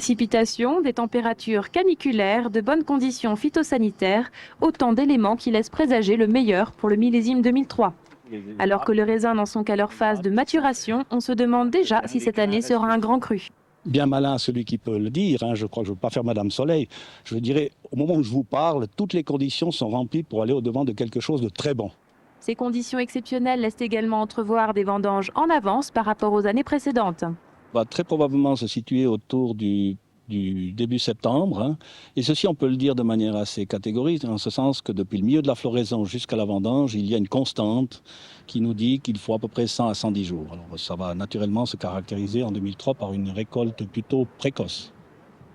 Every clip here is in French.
Précipitations, des températures caniculaires, de bonnes conditions phytosanitaires, autant d'éléments qui laissent présager le meilleur pour le millésime 2003. Alors que les raisins n'en sont qu'à leur phase de maturation, on se demande déjà si cette année sera un grand cru. Bien malin celui qui peut le dire, je crois que je ne veux pas faire Madame Soleil. Je dirais, au moment où je vous parle, toutes les conditions sont remplies pour aller au-devant de quelque chose de très bon. Ces conditions exceptionnelles laissent également entrevoir des vendanges en avance par rapport aux années précédentes. On va très probablement se situer autour du début septembre. Et ceci, on peut le dire de manière assez catégorique, en ce sens que depuis le milieu de la floraison jusqu'à la vendange, il y a une constante qui nous dit qu'il faut à peu près 100 à 110 jours. Alors ça va naturellement se caractériser en 2003 par une récolte plutôt précoce.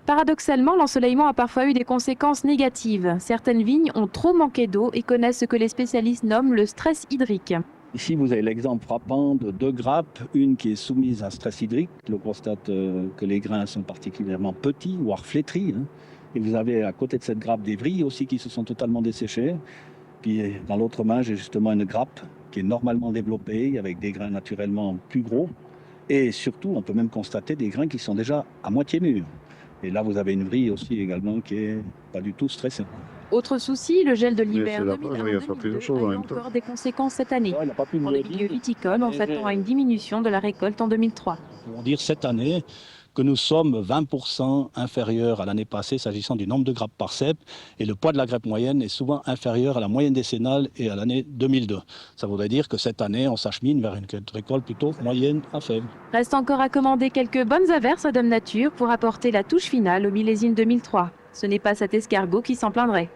Paradoxalement, l'ensoleillement a parfois eu des conséquences négatives. Certaines vignes ont trop manqué d'eau et connaissent ce que les spécialistes nomment le stress hydrique. Ici, vous avez l'exemple frappant de deux grappes, une qui est soumise à stress hydrique. On constate que les grains sont particulièrement petits, voire flétris. Et vous avez à côté de cette grappe des vrilles aussi qui se sont totalement desséchées. Puis dans l'autre main, j'ai justement une grappe qui est normalement développée, avec des grains naturellement plus gros. Et surtout, on peut même constater des grains qui sont déjà à moitié mûrs. Et là, vous avez une vrille aussi également qui n'est pas du tout stressée. Autre souci, le gel de l'hiver Oui, 2001-2002 a eu encore des conséquences cette année. Pour les milieux viticoles, on s'attend à une diminution de la récolte en 2003. On va dire cette année que nous sommes 20% inférieurs à l'année passée s'agissant du nombre de grappes par cep, et le poids de la grappe moyenne est souvent inférieur à la moyenne décennale et à l'année 2002. Ça voudrait dire que cette année, on s'achemine vers une récolte plutôt moyenne à faible. Reste encore à commander quelques bonnes averses à Dame Nature pour apporter la touche finale au millésime 2003. Ce n'est pas cet escargot qui s'en plaindrait.